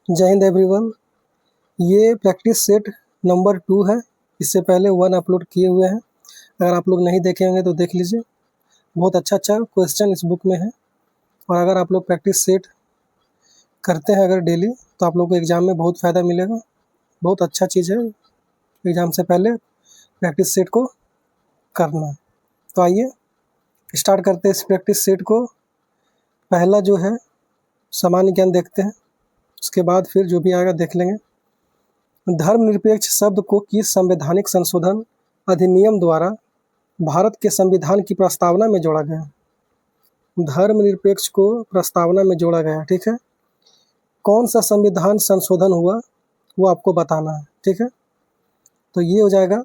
जय हिंद एवरीवन। ये practice set number 2 है। इससे पहले 1 अपलोड किए हुए हैं। अगर आप लोग नहीं देखे होंगे तो देख लीजिए। बहुत अच्छा क्वेश्चन इस बुक में है। और अगर आप लोग प्रैक्टिस सेट करते हैं अगर डेली, तो आप लोग को एग्ज़ाम में बहुत फ़ायदा मिलेगा। बहुत अच्छा चीज़ है एग्ज़ाम से पहले प्रैक्टिस सेट को करना। तो आइए स्टार्ट करते हैं इस प्रैक्टिस सेट को। पहला जो है सामान्य ज्ञान देखते हैं, उसके बाद फिर जो भी आएगा देख लेंगे। धर्मनिरपेक्ष शब्द को किस संवैधानिक संशोधन अधिनियम द्वारा भारत के संविधान की प्रस्तावना में जोड़ा गया? धर्मनिरपेक्ष को प्रस्तावना में जोड़ा गया, ठीक है। कौन सा संविधान संशोधन हुआ वो आपको बताना है, ठीक है। तो ये हो जाएगा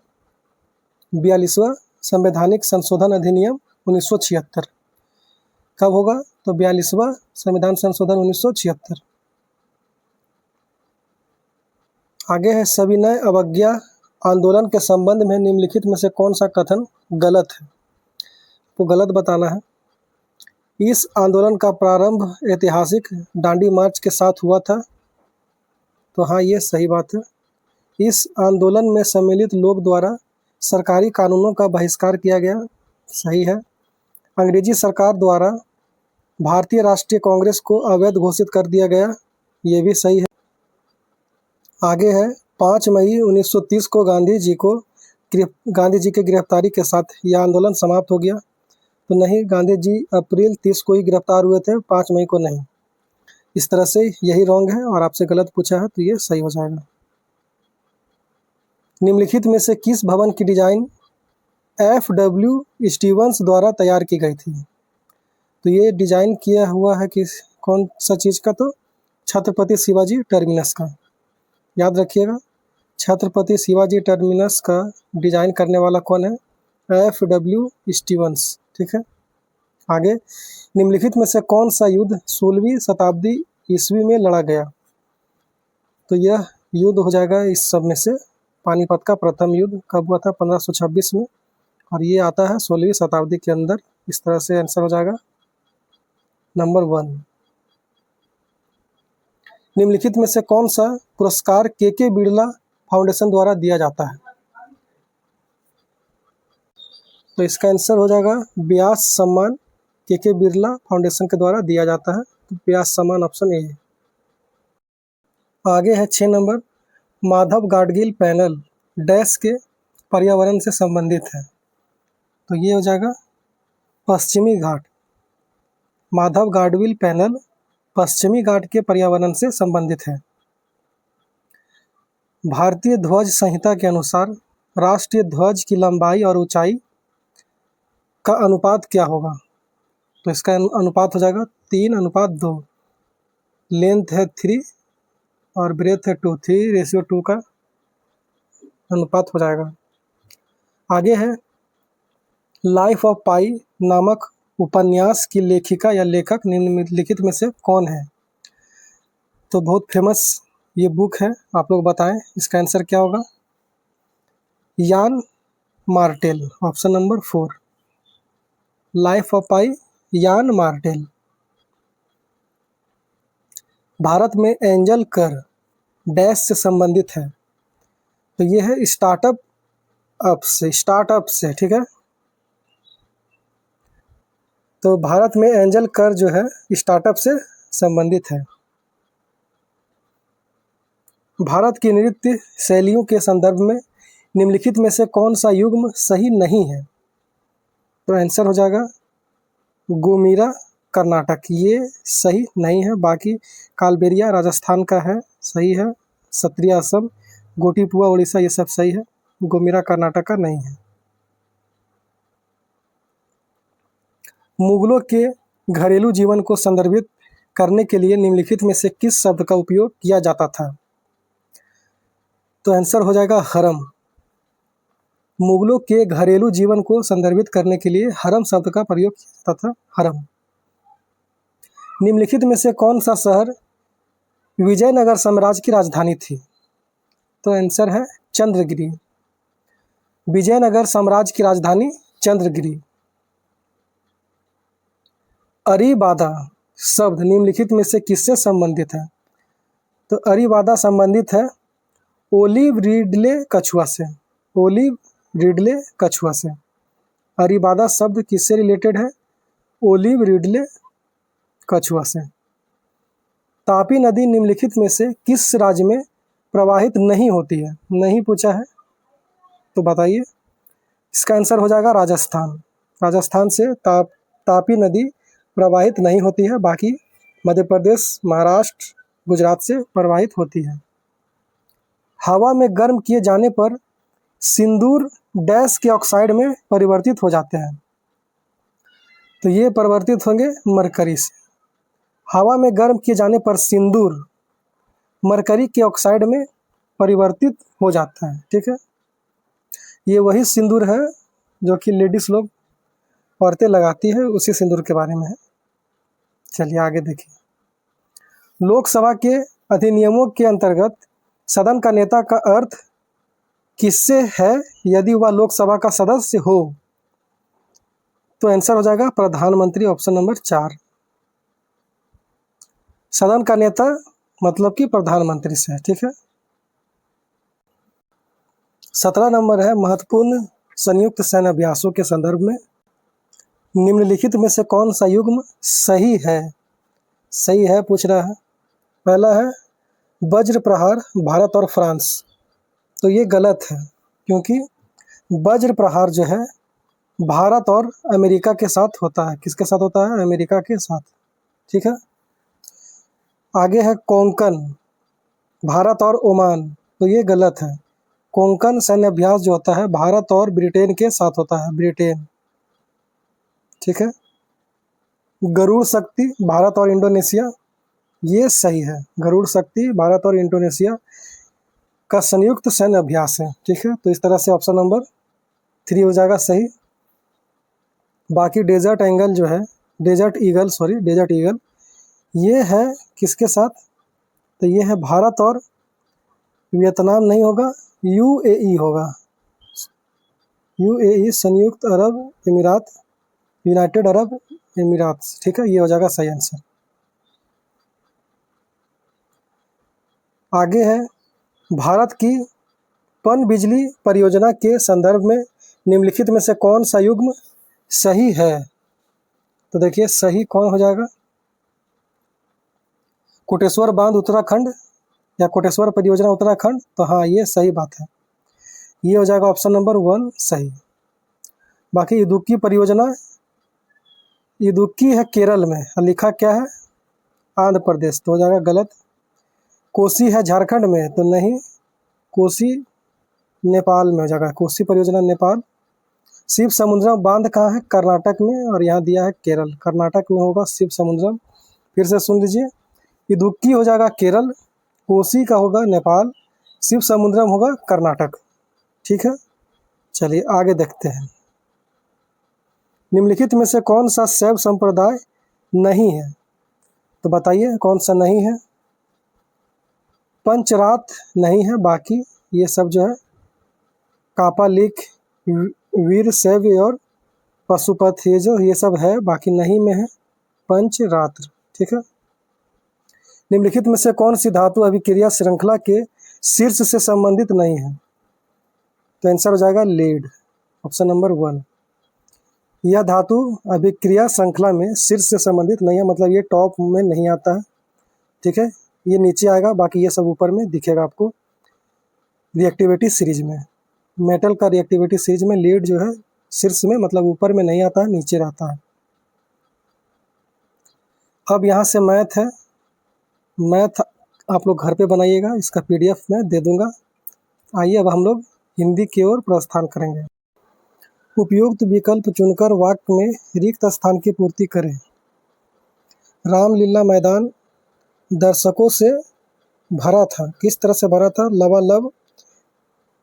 42वां संवैधानिक संशोधन अधिनियम 1976। कब होगा? तो 42वां संविधान संशोधन 1976। आगे है सविनय अवज्ञा आंदोलन के संबंध में निम्नलिखित में से कौन सा कथन गलत है? तो गलत बताना है। इस आंदोलन का प्रारंभ ऐतिहासिक दांडी मार्च के साथ हुआ था। तो हाँ, ये सही बात है। इस आंदोलन में सम्मिलित लोग द्वारा सरकारी कानूनों का बहिष्कार किया गया, सही है। अंग्रेजी सरकार द्वारा भारतीय राष्ट्रीय कांग्रेस को अवैध घोषित कर दिया गया, ये भी सही है। आगे है 5 मई 1930 को गांधी जी के गिरफ्तारी के साथ यह आंदोलन समाप्त हो गया। तो नहीं, गांधी जी अप्रैल 30 को ही गिरफ्तार हुए थे, 5 मई को नहीं। इस तरह से यही रॉन्ग है और आपसे गलत पूछा है तो ये सही हो जाएगा। निम्नलिखित में से किस भवन की डिजाइन FW स्टीवंस द्वारा तैयार की गई थी? तो ये डिजाइन किया हुआ है कि कौन सा चीज़ का? तो छत्रपति शिवाजी टर्मिनस का। याद रखिएगा, छत्रपति शिवाजी टर्मिनस का डिजाइन करने वाला कौन है? FW स्टीवंस, ठीक है। आगे, निम्नलिखित में से कौन सा युद्ध 16वीं शताब्दी ईस्वी में लड़ा गया? तो यह युद्ध हो जाएगा इस सब में से पानीपत का प्रथम युद्ध। कब हुआ था? 1526 में। और ये आता है 16वीं शताब्दी के अंदर। इस तरह से आंसर हो जाएगा नंबर 1। निम्नलिखित में से कौन सा पुरस्कार के बिरला फाउंडेशन द्वारा दिया जाता है? तो इसका आंसर हो जाएगा व्यास सम्मान। के बिरला फाउंडेशन के द्वारा दिया जाता है, तो व्यास सम्मान ऑप्शन ए है। आगे है 6 number, Madhav Gadgil panel dash के पर्यावरण से संबंधित है। तो ये हो जाएगा पश्चिमी घाट। माधव गाडगिल पैनल पश्चिमी घाट के पर्यावरण से संबंधित है। भारतीय ध्वज संहिता के अनुसार राष्ट्रीय ध्वज की लंबाई और ऊंचाई का अनुपात क्या होगा? तो इसका अनुपात हो जाएगा 3:2। लेंथ है 3 और ब्रेथ है 2, 3:2 का अनुपात हो जाएगा। आगे है लाइफ ऑफ पाई नामक उपन्यास की लेखिका या लेखक निम्नलिखित में से कौन है? तो बहुत फेमस ये बुक है, आप लोग बताएं इसका आंसर क्या होगा? Yann Martel, option number 4। Life of Pi, Yann Martel. Bharat में एंजल कर डैश से संबंधित है। तो ये है स्टार्टअप से, ठीक है। तो भारत में एंजल कर जो है स्टार्टअप से संबंधित है। भारत की नृत्य शैलियों के संदर्भ में निम्नलिखित में से कौन सा युग्म सही नहीं है? तो आंसर हो जाएगा गोमीरा कर्नाटक, ये सही नहीं है। बाकी कालबेलिया राजस्थान का है, सही है। सत्रिया असम, गोटीपुआ उड़ीसा, ये सब सही है। गोमीरा कर्नाटक का नहीं है। मुगलों के घरेलू जीवन को संदर्भित करने के लिए निम्नलिखित में से किस शब्द का उपयोग किया जाता था? तो आंसर हो जाएगा हरम। मुगलों के घरेलू जीवन को संदर्भित करने के लिए हरम शब्द का प्रयोग किया जाता था, हरम। निम्नलिखित में से कौन सा शहर विजयनगर साम्राज्य की राजधानी थी? तो आंसर है चंद्रगिरी। विजयनगर साम्राज्य की राजधानी चंद्रगिरी। अरीबादा शब्द निम्नलिखित में से किससे संबंधित है? तो अरीवादा संबंधित है ओलिव रिडले कछुआ से। ओलिव रिडले कछुआ से। अरीवादा शब्द किससे रिलेटेड है? ओलिव रिडले कछुआ से। तापी नदी निम्नलिखित में से किस राज्य में प्रवाहित नहीं होती है? नहीं पूछा है तो बताइए। इसका आंसर हो जाएगा राजस्थान। राजस्थान से तापी नदी प्रवाहित नहीं होती है, बाकी मध्य प्रदेश, महाराष्ट्र, गुजरात से प्रवाहित होती है। हवा में गर्म किए जाने पर सिंदूर डैश के ऑक्साइड में परिवर्तित हो जाते हैं। तो ये परिवर्तित होंगे मरकरी से। हवा में गर्म किए जाने पर सिंदूर मरकरी के ऑक्साइड में परिवर्तित हो जाता है। ठीक है, ये वही सिंदूर है जो कि लेडीज लोग, औरतें लगाती है, उसी सिंदूर के बारे में है। चलिए आगे देखिए। लोकसभा के अधिनियमों के अंतर्गत सदन का नेता का अर्थ किससे है यदि वह लोकसभा का सदस्य हो? तो आंसर हो जाएगा प्रधानमंत्री, ऑप्शन नंबर 4। सदन का नेता मतलब कि प्रधानमंत्री से है। ठीक है। 17 नंबर है महत्वपूर्ण संयुक्त सैन्य अभ्यासों के संदर्भ में निम्नलिखित में से कौन सा युग्म सही है? सही है पूछ रहा है। पहला है वज्र प्रहार भारत और फ्रांस। तो ये गलत है, क्योंकि वज्र प्रहार जो है भारत और अमेरिका के साथ होता है। किसके साथ होता है? अमेरिका के साथ। ठीक है। आगे है कोंकण भारत और ओमान। तो ये गलत है। कोंकण सैन्य अभ्यास जो होता है भारत और ब्रिटेन के साथ होता है, ब्रिटेन। ठीक है। गरुड़ शक्ति भारत और इंडोनेशिया, ये सही है। गरुड़ शक्ति भारत और इंडोनेशिया का संयुक्त सैन्य अभ्यास है। ठीक है। तो इस तरह से ऑप्शन नंबर 3 हो जाएगा सही। बाकी डेजर्ट ईगल जो है, डेजर्ट ईगल ये है किसके साथ? तो ये है भारत और वियतनाम नहीं होगा, यूएई होगा। यूएई संयुक्त अरब अमीरात, यूनाइटेड अरब एमिरात्स। ठीक है, ये हो जाएगा सही आंसर। आगे है भारत की पनबिजली परियोजना के संदर्भ में निम्नलिखित में से कौन सा युग्म सही है? तो देखिए सही कौन हो जाएगा? कोटेश्वर बांध उत्तराखंड या कोटेश्वर परियोजना उत्तराखंड। तो हाँ, ये सही बात है। ये हो जाएगा ऑप्शन नंबर 1 सही। बाकी इदुक्की परियोजना, इदुक्की है केरल में, लिखा क्या है? आंध्र प्रदेश। तो हो जाएगा गलत। कोसी है झारखंड में, तो नहीं, कोसी नेपाल में हो जाएगा। कोसी परियोजना नेपाल। शिव समुद्रम बांध कहाँ है? कर्नाटक में, और यहाँ दिया है केरल। कर्नाटक में होगा शिव समुद्रम। फिर से सुन लीजिए, इदुक्की हो जाएगा केरल, कोसी का होगा नेपाल, शिव समुद्रम होगा कर्नाटक। ठीक है। चलिए आगे देखते हैं। निम्नलिखित में से कौन सा शैव संप्रदाय नहीं है? तो बताइए कौन सा नहीं है? पंचरात नहीं है, बाकी ये सब जो है कापालिक, वीरशैव और पशुपत, ये सब है, बाकी नहीं में है पंचरात्र। ठीक है। निम्नलिखित में से कौन सी धातु अभिक्रिया श्रृंखला के शीर्ष से संबंधित नहीं है? तो आंसर हो जाएगा लीड, ऑप्शन नंबर 1। यह धातु अभिक्रिया श्रृंखला में शीर्ष से संबंधित नहीं है, मतलब ये टॉप में नहीं आता है। ठीक है, ये नीचे आएगा, बाकी ये सब ऊपर में दिखेगा आपको रिएक्टिविटी सीरीज में। मेटल का रिएक्टिविटी सीरीज में लीड जो है शीर्ष में, मतलब ऊपर में नहीं आता है, नीचे रहता है। अब यहाँ से मैथ है। मैथ आप लोग घर पे बनाइएगा, इसका PDF मैं दे दूंगा। आइए अब हम लोग हिंदी की ओर प्रस्थान करेंगे। उपयुक्त विकल्प चुनकर वाक्य में रिक्त स्थान की पूर्ति करें। रामलीला मैदान दर्शकों से भरा था। किस तरह से भरा था? लबालब,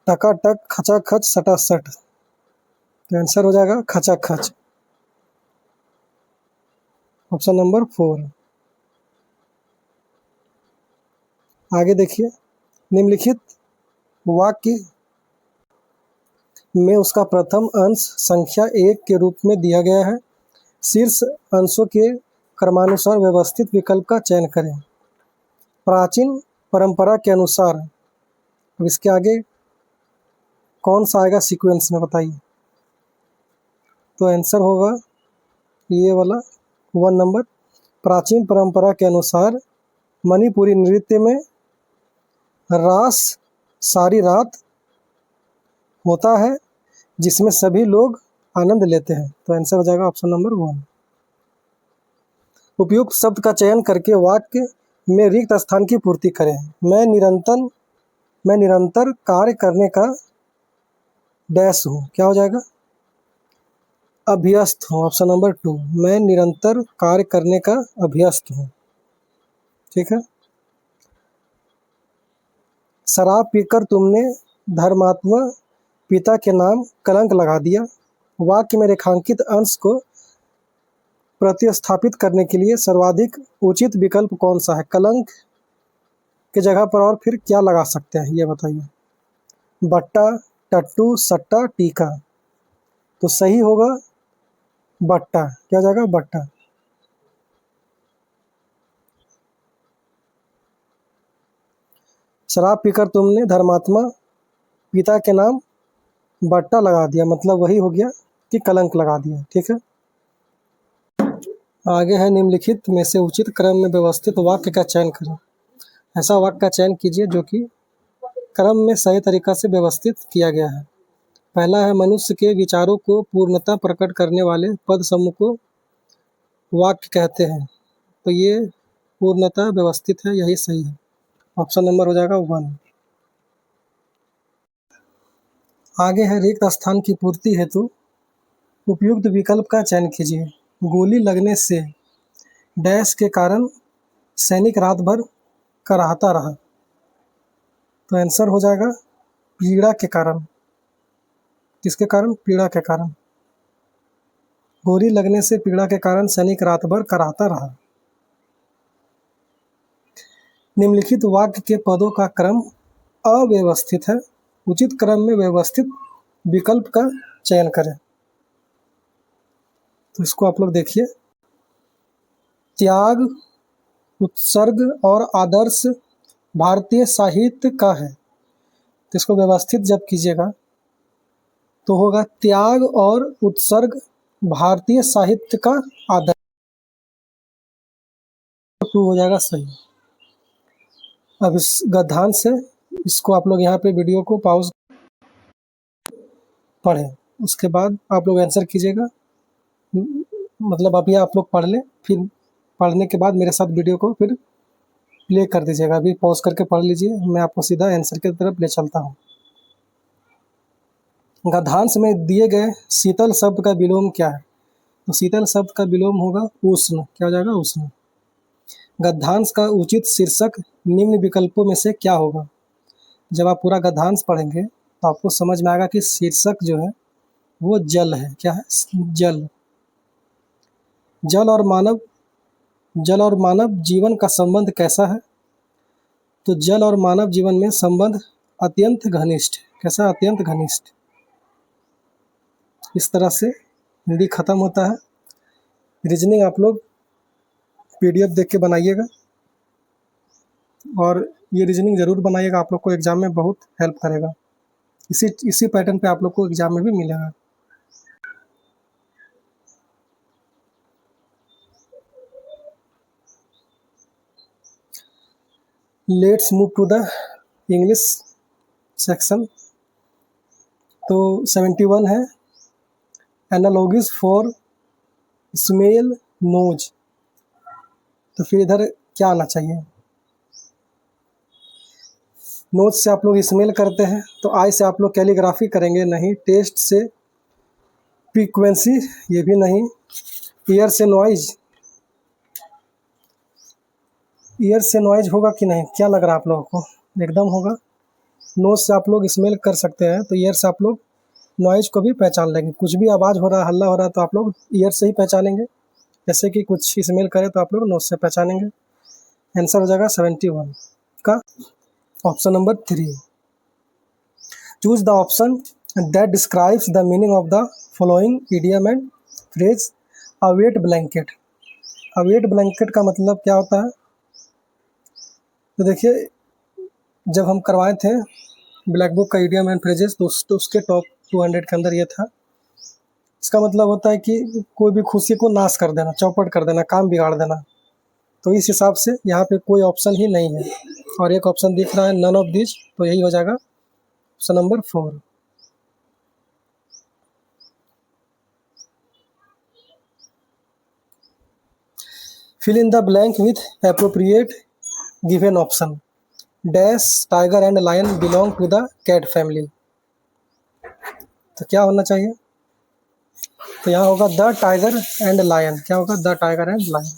टकाटक, खचाखच, सटासट। तो आंसर हो जाएगा खचाखच, ऑप्शन नंबर 4। आगे देखिए, निम्नलिखित वाक्य में उसका प्रथम अंश संख्या 1 के रूप में दिया गया है। शीर्ष अंशों के क्रमानुसार व्यवस्थित विकल्प का चयन करें। प्राचीन परंपरा के अनुसार। अब इसके आगे कौन सा आएगा सीक्वेंस में बताइए। तो आंसर होगा ये वाला 1 नंबर। प्राचीन परंपरा के अनुसार मणिपुरी नृत्य में रास सारी रात होता है जिसमें सभी लोग आनंद लेते हैं। तो आंसर हो जाएगा ऑप्शन नंबर 1। उपयुक्त शब्द का चयन करके वाक्य में रिक्त स्थान की पूर्ति करें। मैं निरंतर कार्य करने का डैश हूँ। क्या हो जाएगा? अभ्यस्त हूँ। Option number 2। मैं निरंतर कार्य करने का अभ्यस्त हूँ। ठीक है। शराब पीकर तुमने धर्मात्मा पिता के नाम कलंक लगा दिया। वाक्य में रेखांकित अंश को प्रतिस्थापित करने के लिए सर्वाधिक उचित विकल्प कौन सा है? कलंक की जगह पर और फिर क्या लगा सकते हैं ये बताइए। बट्टा, टट्टू, सट्टा, टीका। तो सही होगा बट्टा। क्या हो जाएगा? बट्टा। शराब पीकर तुमने धर्मात्मा पिता के नाम बट्टा लगा दिया, मतलब वही हो गया कि कलंक लगा दिया। ठीक है। आगे है निम्नलिखित में से उचित क्रम में व्यवस्थित वाक्य का चयन करें। ऐसा वाक्य का चयन कीजिए जो कि क्रम में सही तरीका से व्यवस्थित किया गया है। पहला है मनुष्य के विचारों को पूर्णतः प्रकट करने वाले पद समूह को वाक्य कहते हैं। तो ये पूर्णतः व्यवस्थित है, यही सही है। ऑप्शन नंबर हो जाएगा 1। आगे है रिक्त स्थान की पूर्ति हेतु उपयुक्त विकल्प का चयन कीजिए। गोली लगने से डैश के कारण सैनिक रात भर कराहता रहा। तो आंसर हो जाएगा पीड़ा के कारण। किसके कारण? पीड़ा के कारण। गोली लगने से पीड़ा के कारण सैनिक रात भर कराहता रहा। निम्नलिखित वाक्य के पदों का क्रम अव्यवस्थित है। उचित क्रम में व्यवस्थित विकल्प का चयन करें। तो इसको आप लोग देखिए। त्याग, उत्सर्ग और आदर्श भारतीय साहित्य का है। तो इसको व्यवस्थित जब कीजिएगा तो होगा त्याग और उत्सर्ग भारतीय साहित्य का आदर्श। 2 हो जाएगा सही। अब इस गद्यांश से इसको आप लोग यहाँ पे वीडियो को पॉज पढ़ें, उसके बाद आप लोग आंसर कीजिएगा। मतलब अभी आप लोग पढ़ लें, फिर पढ़ने के बाद मेरे साथ वीडियो को फिर प्ले कर दीजिएगा। अभी पॉज करके पढ़ लीजिए, मैं आपको सीधा आंसर की तरफ ले चलता हूँ। गद्यांश में दिए गए शीतल शब्द का विलोम क्या है? तो शीतल शब्द का विलोम होगा उष्ण। क्या हो जाएगा? उष्ण। गद्यांश का उचित शीर्षक निम्न विकल्पों में से क्या होगा? जब आप पूरा गद्यांश पढ़ेंगे तो आपको समझ में आएगा कि शीर्षक जो है वो जल है। क्या है? जल। जल और मानव जीवन का संबंध कैसा है? तो जल और मानव जीवन में संबंध अत्यंत घनिष्ठ है। कैसा? अत्यंत घनिष्ठ। इस तरह से हिंदी खत्म होता है। रीजनिंग आप लोग PDF देख के बनाइएगा और ये रीजनिंग ज़रूर बनाइएगा, आप लोग को एग्जाम में बहुत हेल्प करेगा। इसी पैटर्न पे आप लोग को एग्जाम में भी मिलेगा। Let's move to the English section. तो 71 है एनालॉगीज फॉर स्मेल नोज। तो फिर इधर क्या आना चाहिए? नोज से आप लोग स्मेल करते हैं, तो आई से आप लोग कैलीग्राफी करेंगे नहीं। टेस्ट से फ्रीक्वेंसी, ये भी नहीं। ईयर से नॉइज, ईयर से नॉइज होगा कि नहीं? क्या लग रहा है आप लोगों को? एकदम होगा। नोज से आप लोग स्मेल कर सकते हैं, तो ईयर से आप लोग नॉइज को भी पहचान लेंगे। कुछ भी आवाज़ हो रहा है, हल्ला हो रहा है, तो आप लोग ईयर से ही पहचानेंगे। जैसे कि कुछ स्मेल करे तो आप लोग नोज से पहचानेंगे। आंसर हो जाएगा 71 का option number 3। Choose the option that describes the meaning of the following idiom and phrase. A wait blanket. A wait blanket का मतलब क्या होता है? तो देखिए, जब हम करवाए थे ब्लैक बुक का इडियम एंड फ्रेजेस तो उसके टॉप 200 के अंदर ये था। इसका मतलब होता है कि कोई भी खुशी को नाश कर देना, चौपट कर देना, काम बिगाड़ देना। तो इस हिसाब से यहाँ पे कोई ऑप्शन ही नहीं है और एक ऑप्शन दिख रहा है नन ऑफ दिस, तो यही हो जाएगा option number 4। Fill in the blank with appropriate given option. Dash tiger and lion belong to the cat family. तो क्या होना चाहिए? तो यहाँ होगा द टाइगर एंड लायन। क्या होगा? The tiger and lion.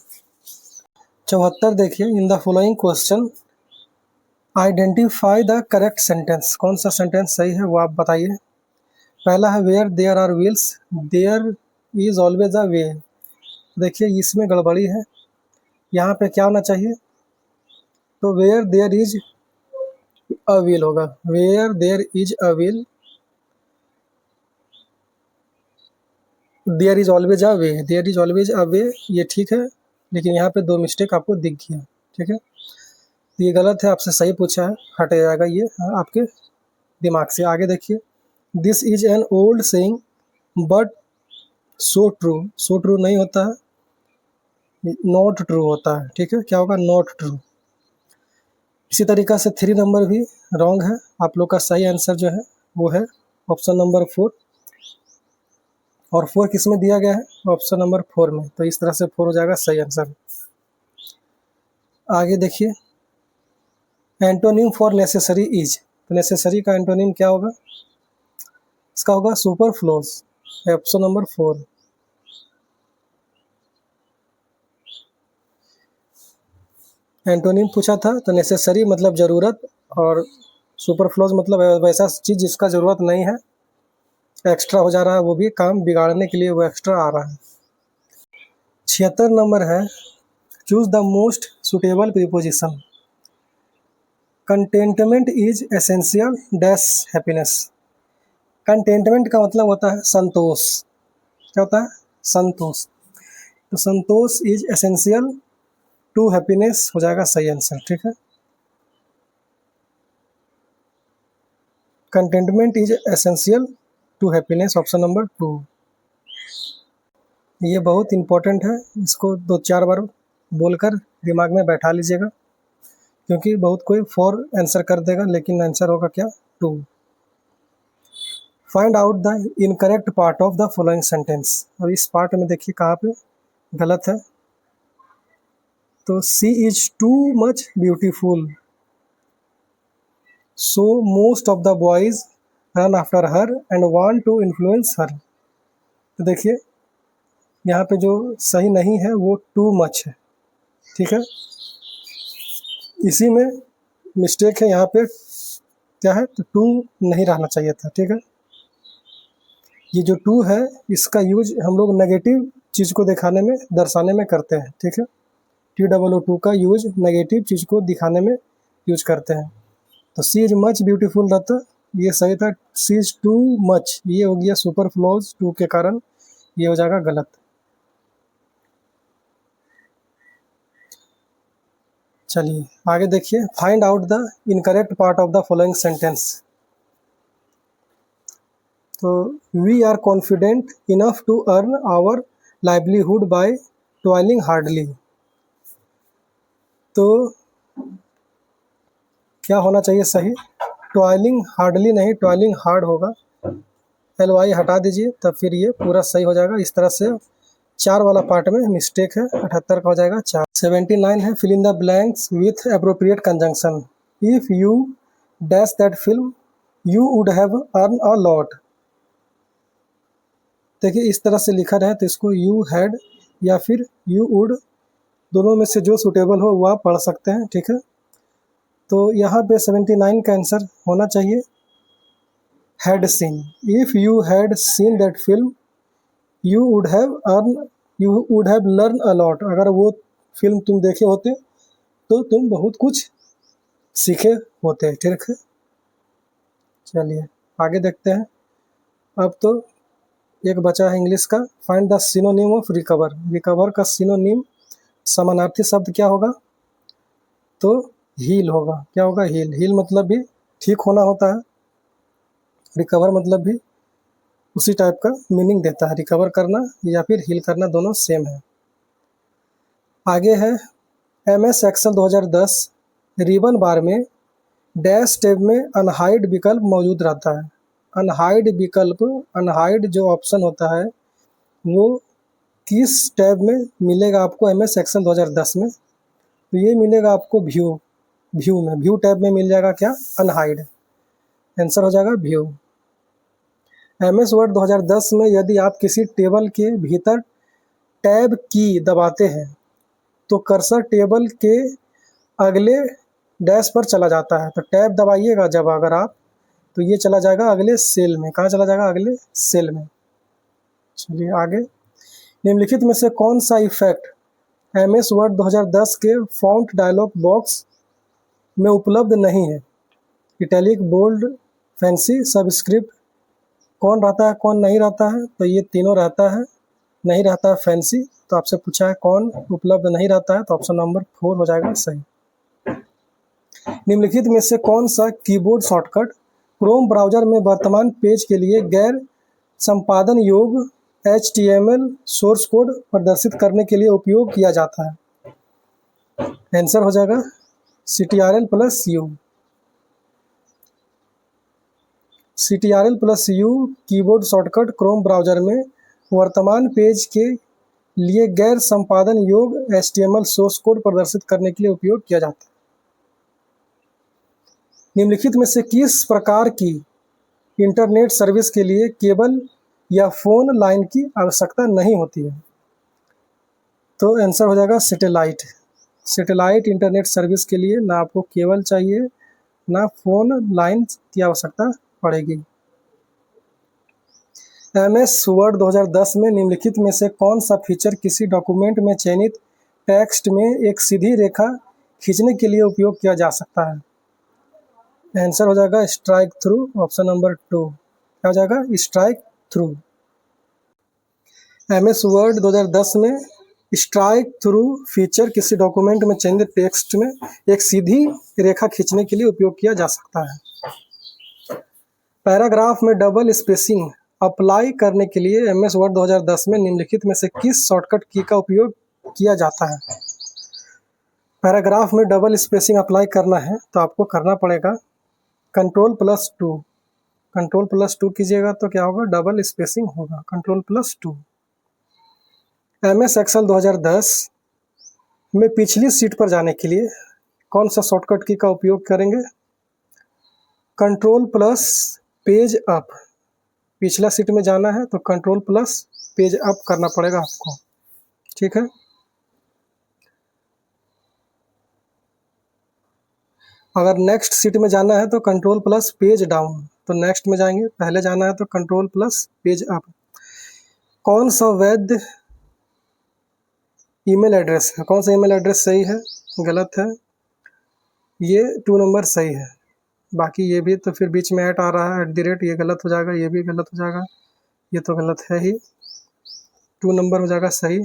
74 देखिए, in the following question identify the correct sentence. कौन सा सेंटेंस सही है वो आप बताइए। पहला है where there are wheels there is always a way. देखिए इसमें गड़बड़ी है, यहाँ पे क्या होना चाहिए? तो where there is a wheel होगा, where there is a wheel there is always a way, there is always a way, ये ठीक है, लेकिन यहाँ पे 2 मिस्टेक आपको दिख गया। ठीक है, तो ये गलत है, आपसे सही पूछा है, हट जाएगा ये आपके दिमाग से। आगे देखिए, this is an old saying but so true. So true नहीं होता है, नॉट ट्रू होता है। ठीक है, क्या होगा? Not true. इसी तरीक़ा से 3 नंबर भी रॉन्ग है। आप लोग का सही आंसर जो है वो है ऑप्शन नंबर 4। और 4 किस में दिया गया है? ऑप्शन नंबर 4 में। तो इस तरह से 4 हो जाएगा सही आंसर। आगे देखिए, एंटोनिम फॉर नेसेसरी इज। तो नेसेसरी का एंटोनिम क्या होगा? इसका होगा सुपरफ्लोज, ऑप्शन नंबर 4। एंटोनिम पूछा था तो नेसेसरी मतलब ज़रूरत, और सुपरफ्लोज मतलब वैसा चीज़ जिसका ज़रूरत नहीं है, एक्स्ट्रा हो जा रहा है, वो भी काम बिगाड़ने के लिए वो एक्स्ट्रा आ रहा है। 76 नंबर है, choose the most suitable preposition. Contentment is essential dash happiness. Contentment का मतलब होता है संतोष। क्या होता है? संतोष। तो संतोष इज एसेंशियल टू हैप्पीनेस हो जाएगा सही आंसर। ठीक है, contentment is essential to happiness, option number 2। ये बहुत इंपॉर्टेंट है, इसको 2-4 बार बोलकर दिमाग में बैठा लीजिएगा, क्योंकि बहुत कोई 4 आंसर कर देगा लेकिन आंसर होगा क्या? 2। Find out the incorrect part of the following sentence. अब इस पार्ट में देखिए कहाँ पे गलत है। तो she is too much beautiful so most of the boys run after her and want to influence her. तो देखिए यहाँ पे जो सही नहीं है वो टू मच है। ठीक है, इसी में मिस्टेक है, यहाँ पे क्या है? तो टू नहीं रहना चाहिए था। ठीक है, ये जो टू है इसका यूज हम लोग नेगेटिव चीज़ को दिखाने में, दर्शाने में करते हैं। ठीक है, TOO का यूज नेगेटिव चीज़ को दिखाने में यूज करते हैं। तो सी इज मच ब्यूटीफुल रहता, ये सही था। सी इज टू मच ये हो गया सुपरफ्लोज टू के कारण, ये हो जाएगा गलत। चलिए आगे देखिए, find out the incorrect part of the following sentence. तो we are confident enough to earn our livelihood by toiling hardly. तो क्या होना चाहिए सही? टॉयलिंग हार्डली नहीं, टॉयलिंग हार्ड होगा। LY हटा दीजिए तब फिर ये पूरा सही हो जाएगा। इस तरह से 4 वाला पार्ट में मिस्टेक है, 78 का हो जाएगा 4। 79 है, fill in the blanks with appropriate conjunction. If you dash that film you would have earn a lot. देखिए इस तरह से लिखा रहे तो इसको यू हैड या फिर यू वुड, दोनों में से जो सूटेबल हो वो आप पढ़ सकते हैं। ठीक है, तो यहाँ पे 79 का आंसर होना चाहिए had seen. If you had seen that film you would have earn you would have learn a lot. अगर वो फिल्म तुम देखे होते तो तुम बहुत कुछ सीखे होते। ठीक है, चलिए आगे देखते हैं। अब तो एक बचा है इंग्लिश का, find the synonym of recover. Recover का सिनोनिम समानार्थी शब्द क्या होगा? तो हील होगा। क्या होगा? हील। हील मतलब भी ठीक होना होता है, रिकवर मतलब भी उसी टाइप का मीनिंग देता है। रिकवर करना या फिर हील करना दोनों सेम है। आगे है MS एक्सेल 2010 रिबन बार में डैश टैब में अनहाइड विकल्प मौजूद रहता है। अनहाइड विकल्प, अनहाइड जो ऑप्शन होता है वो किस टैब में मिलेगा आपको? MS एक्सेल 2010 में तो ये मिलेगा आपको व्यू, व्यू में, व्यू टैब में मिल जाएगा। क्या? अनहाइड। आंसर हो जाएगा व्यू। MS वर्ड 2010 में यदि आप किसी टेबल के भीतर टैब की दबाते हैं तो कर्सर टेबल के अगले डैश पर चला जाता है। तो टैब दबाइएगा जब अगर आप, तो ये चला जाएगा अगले सेल में। कहाँ चला जाएगा? अगले सेल में। चलिए आगे। निम्नलिखित में से कौन सा इफेक्ट MS वर्ड 2010 के फॉन्ट डायलॉग बॉक्स में उपलब्ध नहीं है? Italic, bold, fancy, subscript. कौन रहता है, कौन नहीं रहता है? तो ये तीनों रहता है। नहीं रहता है फैंसी। तो आपसे पूछा है कौन उपलब्ध नहीं रहता है, तो ऑप्शन नंबर 4 हो जाएगा सही। निम्नलिखित में से कौन सा कीबोर्ड शॉर्टकट क्रोम ब्राउज़र में वर्तमान पेज के लिए गैर संपादन योग्य HTML सोर्स कोड प्रदर्शित करने के लिए उपयोग किया जाता है? आंसर हो जाएगा CTRL+U। CTRL+U keyboard shortcut Chrome browser में वर्तमान पेज के लिए गैर संपादन योग्य HTML सोर्स कोड प्रदर्शित करने के लिए उपयोग किया जाता है। निम्नलिखित में से किस प्रकार की इंटरनेट सर्विस के लिए केबल या फ़ोन लाइन की आवश्यकता नहीं होती है? तो आंसर हो जाएगा सैटेलाइट। सैटेलाइट इंटरनेट सर्विस के लिए ना आपको केबल चाहिए, ना फ़ोन लाइन की आवश्यकता पड़ेगी। MS वर्ड 2010 में निम्नलिखित में से कौन सा फीचर किसी डॉक्यूमेंट में चयनित टेक्स्ट में एक सीधी रेखा खींचने के लिए उपयोग किया जा सकता है? आंसर हो जाएगा स्ट्राइक थ्रू, ऑप्शन नंबर 2। क्या हो जाएगा? Strike through. MS वर्ड 2010 में स्ट्राइक थ्रू फीचर किसी डॉक्यूमेंट में चयनित टेक्स्ट में एक सीधी रेखा खींचने के लिए उपयोग किया जा सकता है। पैराग्राफ में डबल स्पेसिंग अप्लाई करने के लिए MS वर्ड 2010 में निम्नलिखित में से किस शॉर्टकट की का उपयोग किया जाता है? पैराग्राफ में डबल स्पेसिंग अप्लाई करना है तो आपको करना पड़ेगा Ctrl+2। Ctrl+2 कीजिएगा तो क्या होगा? डबल स्पेसिंग होगा। Ctrl+2। MS एक्सेल 2010 में पिछली सीट पर जाने के लिए कौन सा शॉर्टकट की का उपयोग करेंगे? Ctrl+पेज अप। पिछला सीट में जाना है तो Ctrl+पेज अप करना पड़ेगा आपको। ठीक है। अगर नेक्स्ट सीट में जाना है तो Ctrl+पेज डाउन। तो नेक्स्ट में जाएंगे, पहले जाना है तो Ctrl+पेज अप। कौन सा वैध ईमेल एड्रेस है? कौन सा ईमेल एड्रेस सही है, गलत है? ये 2 नंबर सही है। बाकी ये भी तो फिर बीच में ऐट आ रहा है @ ये गलत हो जाएगा, ये भी गलत हो जाएगा, ये तो गलत है ही। 2 नंबर हो जाएगा सही।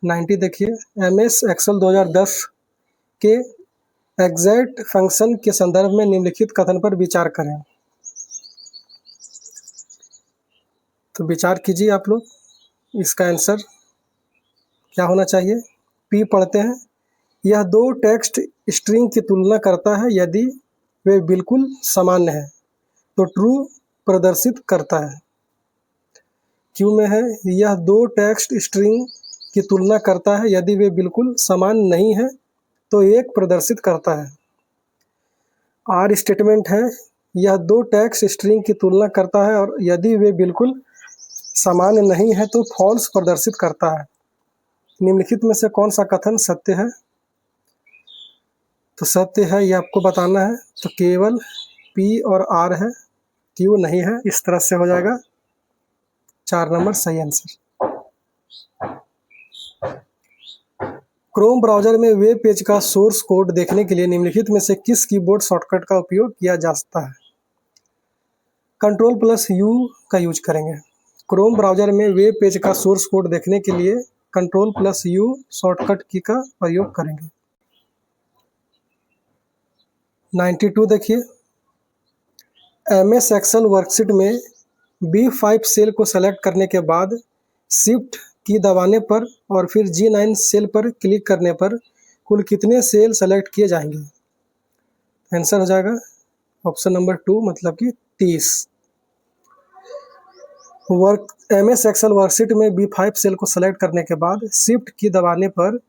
90 देखिए। MS एक्सेल 2010 के एग्जैक्ट फंक्शन के संदर्भ में निम्नलिखित कथन पर विचार करें। तो विचार कीजिए आप लोग। इसका आंसर क्या होना चाहिए? P पढ़ते हैं। यह 2 टेक्स्ट स्ट्रिंग की तुलना करता है यदि वे बिल्कुल सामान्य हैं तो ट्रू प्रदर्शित करता है। Q में है यह 2 टेक्स्ट स्ट्रिंग की तुलना करता है यदि वे बिल्कुल समान नहीं है तो 1 प्रदर्शित करता है। R स्टेटमेंट है यह 2 टेक्स्ट स्ट्रिंग की तुलना करता है और यदि वे बिल्कुल समान नहीं है तो फॉल्स प्रदर्शित करता है। निम्नलिखित में से कौन सा कथन सत्य है? तो सत्य है ये आपको बताना है। तो केवल P और R है, Q नहीं है। इस तरह से हो जाएगा 4 नंबर सही आंसर। क्रोम ब्राउज़र में वेब पेज का सोर्स कोड देखने के लिए निम्नलिखित में से किस कीबोर्ड शॉर्टकट का उपयोग किया जा सकता है? Ctrl+U का यूज करेंगे। क्रोम ब्राउज़र में वेब पेज का सोर्स कोड देखने के लिए Ctrl+U शॉर्टकट की का प्रयोग करेंगे। 92 देखिए, MS एक्सेल वर्कशीट में B5 सेल को सेलेक्ट करने के बाद शिफ्ट की दबाने पर और फिर G9 सेल पर क्लिक करने पर कुल कितने सेल सेलेक्ट किए जाएंगे? आंसर हो जाएगा ऑप्शन नंबर 2 मतलब कि 30। MS एक्सेल वर्कशीट में B5 सेल को सेलेक्ट करने के बाद शिफ्ट की दबाने पर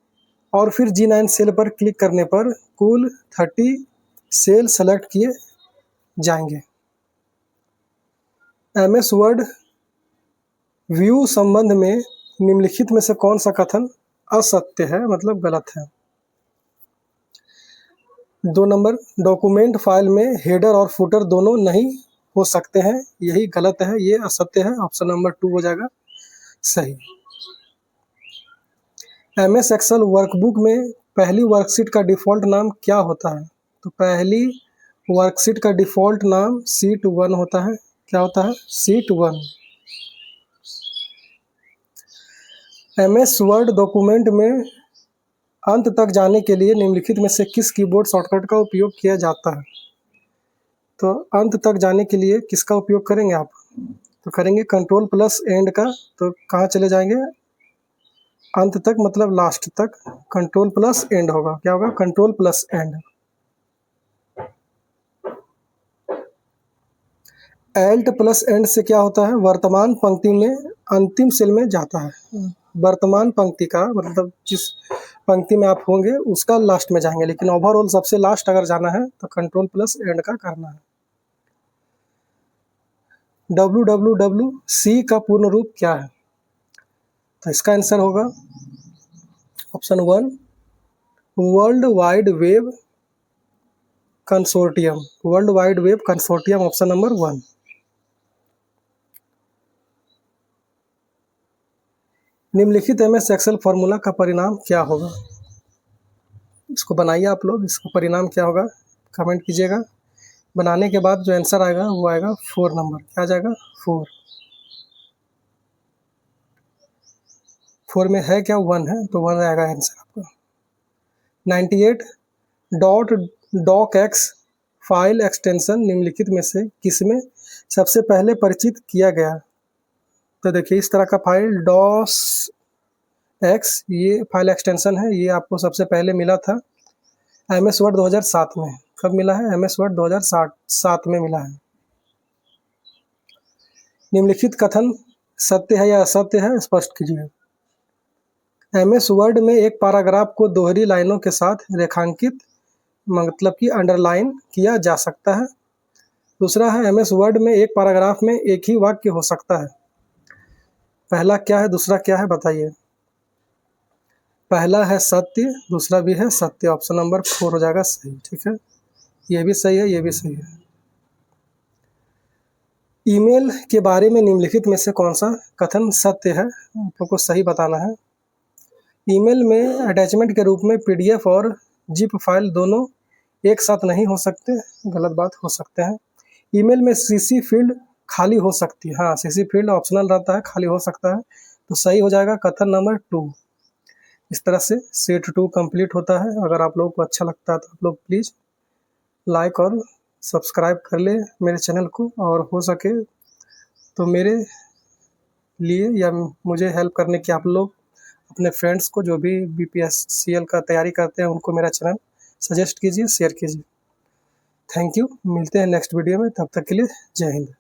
और फिर G9 सेल पर क्लिक करने पर कुल 30 सेल सेलेक्ट किए जाएंगे। MS वर्ड व्यू संबंध में निम्नलिखित में से कौन सा कथन असत्य है मतलब गलत है? 2 नंबर, डॉक्यूमेंट फाइल में हेडर और फुटर दोनों नहीं हो सकते हैं, यही गलत है, ये असत्य है, ऑप्शन नंबर 2 हो जाएगा सही। MS एक्सेल वर्कबुक में पहली वर्कशीट का डिफ़ॉल्ट नाम क्या होता है? तो पहली वर्कशीट का डिफ़ॉल्ट नाम शीट 1 होता है। क्या होता है? शीट 1। MS वर्ड डॉक्यूमेंट में अंत तक जाने के लिए निम्नलिखित में से किस कीबोर्ड शॉर्टकट का उपयोग किया जाता है? तो अंत तक जाने के लिए किसका उपयोग करेंगे आप? तो करेंगे कंट्रोल प्लस एंड का। तो कहाँ चले जाएंगे? अंत तक मतलब लास्ट तक। कंट्रोल प्लस एंड होगा। क्या होगा? Control plus and. Alt plus and से क्या होता है? वर्तमान पंक्ति में अंतिम सेल में जाता है। वर्तमान पंक्ति का मतलब जिस पंक्ति में आप होंगे उसका लास्ट में जाएंगे, लेकिन ओवरऑल सबसे लास्ट अगर जाना है तो कंट्रोल प्लस एंड का करना है। WWWC का पूर्ण रूप क्या है? तो इसका आंसर होगा option 1 world wide web consortium. World wide web consortium option number 1। निम्नलिखित MS एक्सेल फॉर्मूला का परिणाम क्या होगा? इसको बनाइए आप लोग, इसका परिणाम क्या होगा कमेंट कीजिएगा। बनाने के बाद जो आंसर आएगा वो आएगा 4 नंबर। क्या आ जाएगा? 4। 4 में है क्या? 1 है, तो 1 आएगा आंसर आपका। 98 डॉट डॉकएक्स फाइल एक्सटेंशन निम्नलिखित में से किसमें सबसे पहले परिचित किया गया? तो देखिए इस तरह का फाइल डॉस एक्स ये फाइल एक्सटेंशन है, ये आपको सबसे पहले मिला था MS वर्ड 2007 में। कब मिला है? MS वर्ड 2007 में मिला है। निम्नलिखित कथन सत्य है या असत्य है स्पष्ट कीजिए। MS वर्ड में एक पैराग्राफ को दोहरी लाइनों के साथ रेखांकित मतलब कि अंडरलाइन किया जा सकता है। दूसरा है MS वर्ड में एक पैराग्राफ में एक ही वाक्य हो सकता है। पहला क्या है, दूसरा क्या है बताइए? पहला है सत्य, दूसरा भी है सत्य। ऑप्शन नंबर 4 हो जाएगा सही। ठीक है, ये भी सही है, ये भी सही है। ईमेल के बारे में निम्नलिखित में से कौन सा कथन सत्य है? आपको सही बताना है। ईमेल में अटैचमेंट के रूप में PDF और जिप फाइल दोनों एक साथ नहीं हो सकते, गलत बात, हो सकते हैं। ईमेल में CC फील्ड खाली हो सकती है। हाँ, CC फील्ड ऑप्शनल रहता है, खाली हो सकता है, तो सही हो जाएगा कथन नंबर 2। इस तरह से सेट 2 कंप्लीट होता है। अगर आप लोगों को अच्छा लगता है तो आप लोग प्लीज़ लाइक और सब्सक्राइब कर ले मेरे चैनल को, और हो सके तो मेरे लिए या मुझे हेल्प करने की आप लोग अपने फ्रेंड्स को जो भी BPSCL का तैयारी करते हैं उनको मेरा चैनल सजेस्ट कीजिए, शेयर कीजिए। Thank you. मिलते हैं नेक्स्ट वीडियो में, तब तक के लिए जय हिंद।